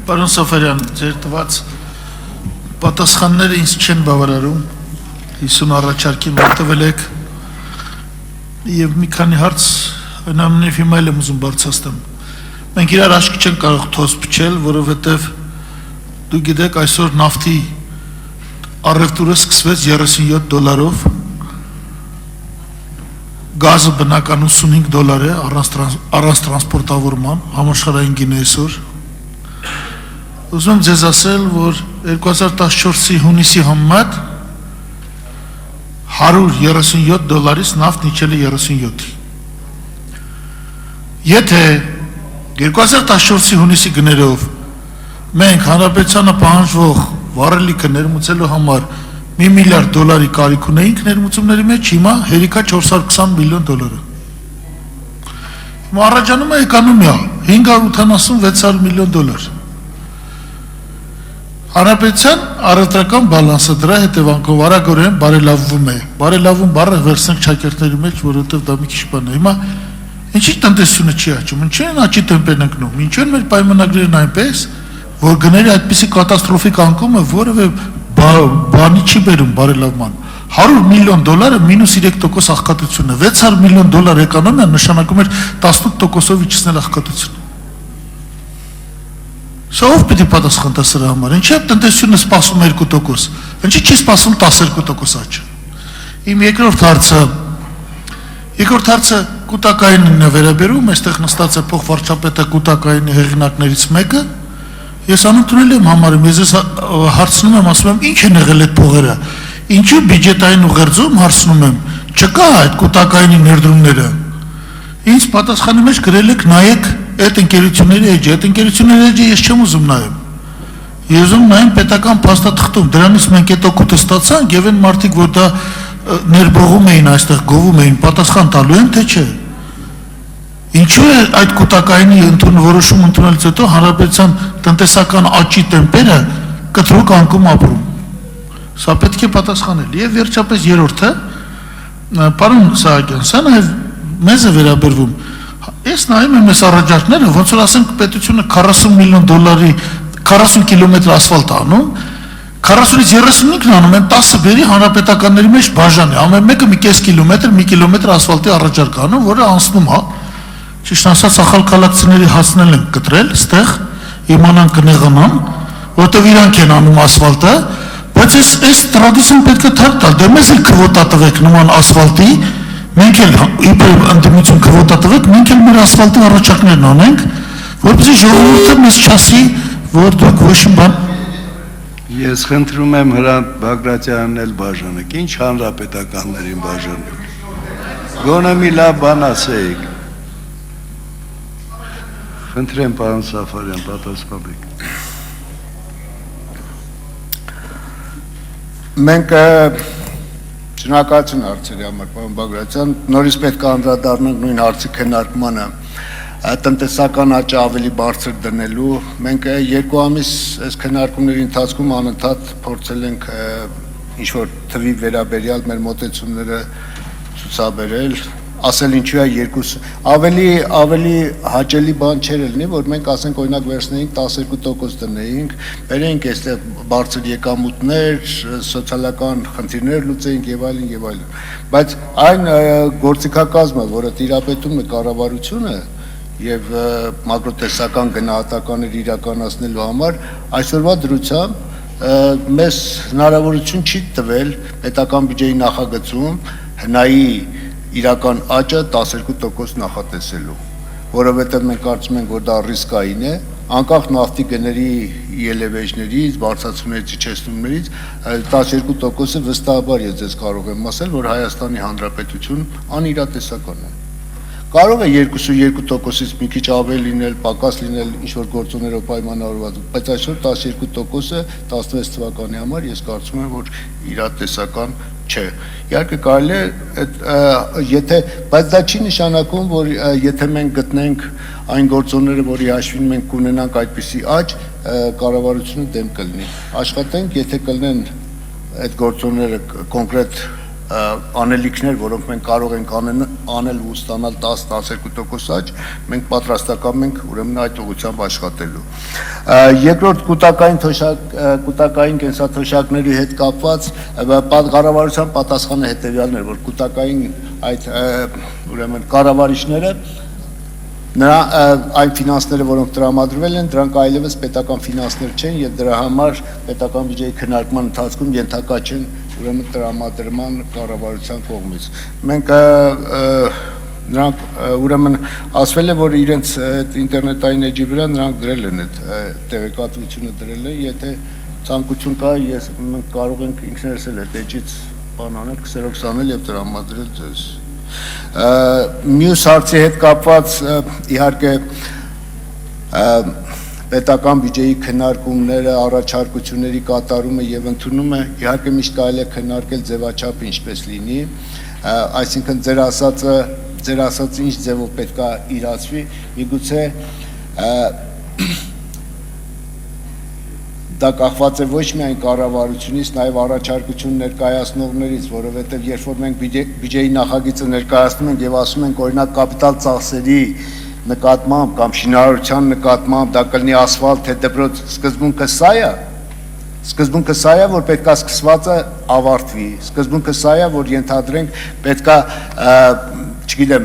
Պարոն Սաֆարյան, ձեր տված պատասխանները ինձ չեն բավարարում, 50 առաջարկի մարտվել եք և մի քանի հարց այնամենև հիմա էլ եմ ուզում բարձրացնեմ։ Մենք իրար աչքի չենք կարող թոս փչել, որովհետև դու գիտեք այսօր նավթի առևտուրը սկսվեց $37, գազը բնական $85 է առանց տրանսպորտավորման, համաշխարհային գինը այսօր։ Ուզում ձեզ ասել, որ 2014-ի հունիսի համեմատ $137-ից նավթն իջել է 37-ի։ Եթե 2014-ի հունիսի գներով մենք հանրապետությանը պահանջվող վառելիքը ներմուծելու համար $1 միլիարդ կարիք ունեինք ներմուծումների մեջ, հիմա հերիքա $420 միլիոն։ Հիմա առաջանում է էկոնոմիա, $586 միլիոն։ Հանրապետության առևտրական բալանսը դրա հետևանքով արագորեն բարելավվում է։ Բարելավում բառը վերցնենք ճակերտների մեջ, որովհետև դա մի քիչ բան է։ Հիմա ինչի տնտեսությունը չի աճում, ինչի են աճի տեմպերն ընկնում, ինչու են մեր պայմանագրերն այնպես, որ գների այդպիսի կատաստրոֆիկ անկումը որևէ բանի չի բերում բարելավման։ $100 միլիոն -3% աղքատություն է, $600 միլիոն էկոնոմիա նշանակում էր 18%-ով իջեցնել աղքատությունը։ Սա ով պիտի պատասխան տա սրա համար, ինչի է տնտեսությունը սպասում 2%, ինչի չի սպասում 12% աճ։ Իմ երկրորդ հարցը կուտակայինն է վերաբերում, այստեղ նստած է փոխվարչապետը կուտակայինի հեղինակներից մեկը, ես անընդունել եմ համարում, ես հարցնում եմ, ասում եմ, ինչ են եղել այդ փողերը, ինչու բյուջետային ուղերձում հարցնում եմ, չկա այդ կուտակայինի ներդրումները, ինձ պատասխանի մեջ գրել եք նայեք այդ ընկերությունների էջը, այդ ընկերությունների էջը ես չեմ ուզում նայեմ, ես ուզում նայեմ պետական փաստաթղթում, դրանից մենք այդ օգուտը ստացանք և այն մարդիկ, որ դա ներբողում էին այստեղ, գովում էին, պատասխան տալու են, թե չէ։ Ինչու է այդ կուտակայինի որոշում ընդունելուց հետո հանրապետության տնտեսական աճի տեմպերը կտրուկ անկում ապրում։ Սա պետք է պատասխանել։ Եվ վերջապես երրորդը, պարոն Սահակյան, սա նաև մեզ է վերաբերվում։ Ես նայում եմ այս առաջարկները, ոնց որ ասենք պետությունը $40 միլիոն 40 կիլոմետր ասֆալտ անում, 40-ից 35-ն անում են 10 բերի հանրապետականների մեջ բաժան է, ամեն մեկը մի կես կիլոմետր, մի կիլոմետր ասֆալտի առաջարկ անում, որը անցնում հա, ճիշտ ասած ախալքալակցիների հասնել են կտրել, ստեղ իմանան կնեղանան, որտև իրանք են անում ասֆալտը, բայց այս տրադիցիան պետք է թարք տալ, դե մեզ էլ քվոտա տվեք նման ասֆալտի, մենք էլ իբր ընդդիմություն քվոտա տվեք, մենք էլ մեր ասֆալտի առաջարկներն անենք, որպեսզի ժողովուրդը մեզ չասի, որ դուք ոչ մի բան։ Ես խնդրում եմ Հրանտ Բագրատյանն էլ բաժանեք, ինչ հանրապետականներին բաժանեք, գոնե մի լավ բան ասեիք, խնդրեմ պարոն Սաֆարյան, պատասխանեք։ Մենք շնորհակալություն հարցերի համար, պարոն Բագրատյան, նորից պետք է անդրադառնանք նույն հարցի քննարկմանը, տնտեսական աճը ավելի բարձր դնելու, մենք 2 ամիս այս քննարկումների ընթացքում անընդհատ փորձել ենք ինչ-որ թվի վերաբերյալ մեր մոտեցումները ցուցաբերել, ասել ինչու է ավելի հաճելի բան չէր լինի, որ մենք ասենք օրինակ վերցնեինք 12% դնեինք, բերեինք այստեղ բարձր եկամուտներ, սոցիալական խնդիրներ լուծեինք եւ այլն, բայց այն գործիքակազմը, որը տիրապետում է կառավարությունը և մակրոտեսական գնահատականներ իրականացնելու համար այսօրվա դրությամբ մեզ հնարավորություն չի տվել պետական բյուջեի նախագծում հնայի իրական աճը 12% նախատեսելու, որովհետև մենք կարծում ենք, որ դա ռիսկային է, անկախ նավթի գների ելևէջներից, բարձրացումներից, իջեցումներից, 12%-ը վստահաբար ես ձեզ կարող եմ ասել, որ Հայաստանի Հանրապետություն անիրատեսական է։ Կարող է 2.2%-ից մի քիչ ավելի լինել, պակաս լինել, ինչ-որ գործոններով պայմանավորված, բայց այսօր 12%-ը 16 թվականի համար ես կարծում եմ, որ իրատեսական չէ։ Իհարկե կարելի է, բայց դա չի նշանակում, որ եթե մենք գտնենք այն գործոնները, որի հաշվին մենք կունենանք այդպիսի աճ, կառավարությունը դեմ կլինի։ Աշխատենք, եթե կլինեն այդ գործոնները կոնկրետ անելիքներ, որոնք մենք կարող ենք անել ու ստանալ 10-12% աճ, մենք պատրաստական ենք ուրեմն այդ ուղղությամբ աշխատելու։ Երկրորդ կուտակային կենսաթոշակների հետ կապված կառավարության պատասխանը հետևյալն էր, որ կուտակային այդ ուրեմն կառավարիչները այն ֆինանսները, որոնք տրամադրվել են, դրանք այլևս պետական ֆինանսներ չեն եւ դրա համար պետական բյուջեի քննարկման ընթացքում ենթակա չեն ուրեմն տրամադրման կառավարության կողմից։ Մենք նրանք ուրեմն ասվել է, որ իրենց ինտերնետային էջի վրա նրանք դրել են այդ տեղեկատվությունը դրել են, եթե ցանկություն կա, մենք կարող ենք ինքներս էլ այդ էջից բան անել, քսերոքս անել եւ տրամադրել ձեզ։ Մյուս հարցի հետ կապված իհարկե պետական բյուջեի քննարկումները, առաջարկությունների կատարումը եւ ընդունումը իհարկե միշտ կարելի է քննարկել ձևաչափը ինչպես լինի, այսինքն ձեր ասածը ինչ ձևով պետք է իրացվի, միգուցե դա կախված է ոչ միայն կառավարությունից, նաև առաջարկություն ներկայացնողներից, որովհետև երբ որ մենք բյուջեի նախագիծը ներկայացնում ենք եւ ասում ենք օրինակ կապիտալ ծախսերի նկատմամբ կամ շինարարության նկատմամբ դա կլինի ասֆալտ, թե դպրոց, սկզբունքը սա է, որ պետքա սկսվածը ավարտվի, սկզբունքը սա է, որ ենթադրենք պետքա, չգիտեմ,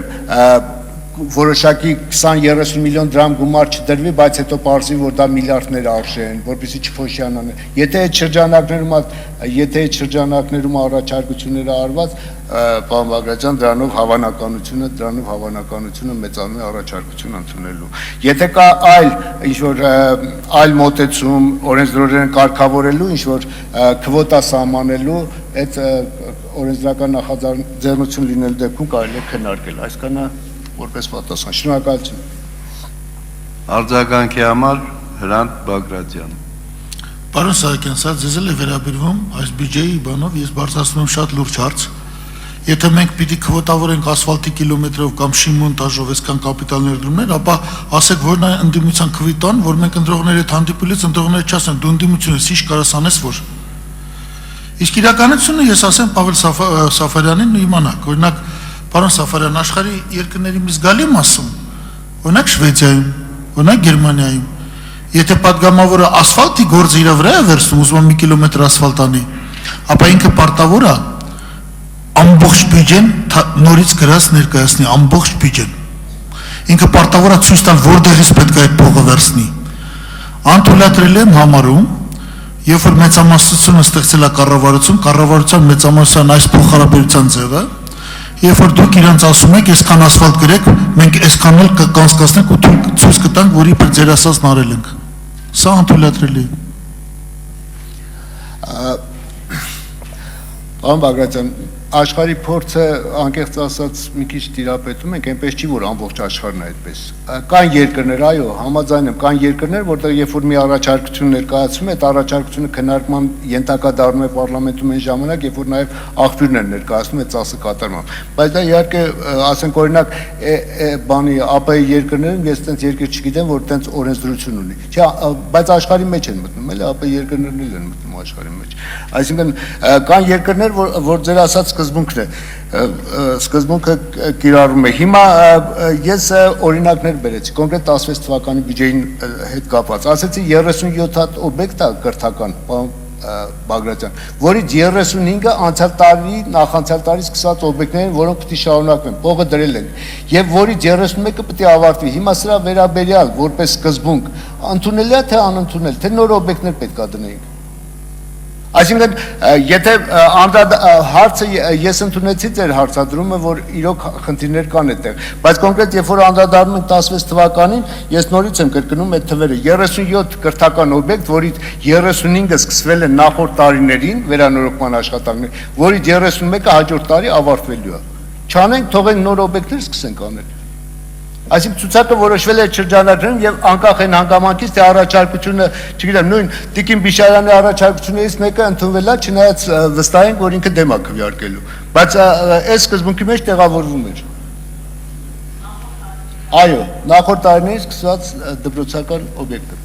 որոշակի 20-30 միլիոն դրամ գումար չդրվի, բայց հետո պարզվի, որ դա միլիարդներ արժեն, որպեսզի չփոշյանան։ Եթե այդ շրջանակներում առաջարկությունները արված, պարոն Բագրատյան, դրանով հավանականությունը մեծանում է առաջարկություն ընդունելու։ Եթե կա այլ մոտեցում, օրենսդրորեն կարգավորելու, ինչ-որ քվոտա սահմանելու, այդ օրենսդրական նախաձեռնություն լինելու դեպքում կարելի է քննարկել, այսքանը որպես պատասխան։ Շնորհակալություն։ Արձագանքի համար Հրանտ Բագրատյան։ Պարոն Սահակյան, սա ձեզ էլ է վերաբերվում այս բյուջեի բանով, ես բարձրացնում եմ շատ լուրջ հարց։ Եթե մենք պիտի քվոտավորենք ասֆալտի կիլոմետրով կամ շինմոնտաժով այսքան կապիտալ ներդրումներ, ապա ասեք որն է ընդդիմության քվիտան, որ մենք ընտրողների հետ հանդիպելիս ընտրողները չասեն դու ընդդիմություն ես, ինչ կարաս անես որ։ Իսկ իրականությունը ես ասեմ Պավել Սաֆարյանին ու իմանաք, օրինակ Պարոն Սաֆարյան, աշխարհի երկրների մի զգալի մասում, օրինակ Շվեդիայում, օրինակ Գերմանիայում, եթե падգամավորը ասֆալտի գործը իր վրա է վերցնում, ուզում մի կիլոմետր ասֆալտ անի, ապա ինքը պարտավոր է ամբողջ բյուջեն նորից գրած ներկայացնի, ամբողջ բյուջեն։ Ինքը պարտավոր է ցույց տալ որտեղից պետք է այդ փողը վերցնի։ Անթույլատրել եմ համարում, երբ որ մեծամասնությունը ստեղծել է կառավարության մեծամասնության այս փոխհարաբերության ձևը, երբ որ դուք իրանց ասում եք, այսքան ասֆալտ գրեք, մենք այսքան էլ կանցկացնենք ու ցույց կտանք, որ իբր ձեր ասածն արել ենք։ Սա անթույլատրելի է։ Պարոն Բագրատյան, աշխարհի փորձը անկեղծ ասած մի քիչ տիրապետում ենք, այնպես չի որ ամբողջ աշխարհն է այդպես։ Կան երկրներ, այո, համաձայն եմ, կան երկրներ, որտեղ երբ որ մի առաջարկություն ներկայացվում է, այդ առաջարկությունը քննարկման ենթակա դառնում է պարլամենտում այն ժամանակ, երբ որ նաև աղբյուրն են ներկայացնում այդ ծախսը կատարման։ Բայց դա իհարկե, ասենք օրինակ, բանի ԱՊ-ի երկրներում ես այդպես երկիր չգիտեմ, որ այդպես օրենսդրություն ունի։ Չէ, բայց աշխարհի մեջ են մտնում, էլի ԱՊ երկրներն էլ են մտնում աշխարհի մեջ։ Այսինքն կան երկրներ, որ ձեր ասած սկզբունքը կիրառում է։ Հիմա ես օրինակներ բերեցի, կոնկրետ 16 թվականի բյուջեին հետ կապված։ Ասեցի 37 հատ օբյեկտ է կրթական, Բագրատյան, որից 35-ը անցյալ տարի, նախանցյալ տարի սկսած օբյեկտներ են, որոնք պետք է շարունակվեն, փողը դրել են, եւ որից 31-ը պետք է ավարտվի։ Հիմա սրա վերաբերյալ որպես սկզբունք ընդունել է թե անընդունել, թե նոր օբյեկտներ պետք է դնենք։ Այսինքն, եթե հարցը ես ընդունեցի ձեր հարցադրումը, որ իրոք խնդիրներ կան այդտեղ, բայց կոնկրետ երբ որ անդրադառնում ենք 16 թվականին, ես նորից եմ կրկնում այդ թվերը, 37 կրթական օբյեկտ, որից 35-ը սկսվել են նախորդ տարիներին վերանորոգման աշխատանքներ, որից 31-ը հաջորդ տարի ավարտվելու է։ Չանենք, թողենք նոր օբյեկտներ սկսենք անել։ Այսինքն ցուցակը որոշվել է շրջանակներում եւ անկախ այն հանգամանքից թե առաջարկությունը, չգիտեմ, նույն Տիկին Բիշարյանի առաջարկություններից մեկը ընդունվել է, չնայած վստահ ենք, որ ինքը դեմ է քվեարկելու, բայց այս սկզբունքի մեջ տեղավորվում էր։ Այո, նախորդ տարիներից սկսած դպրոցական օբյեկտը։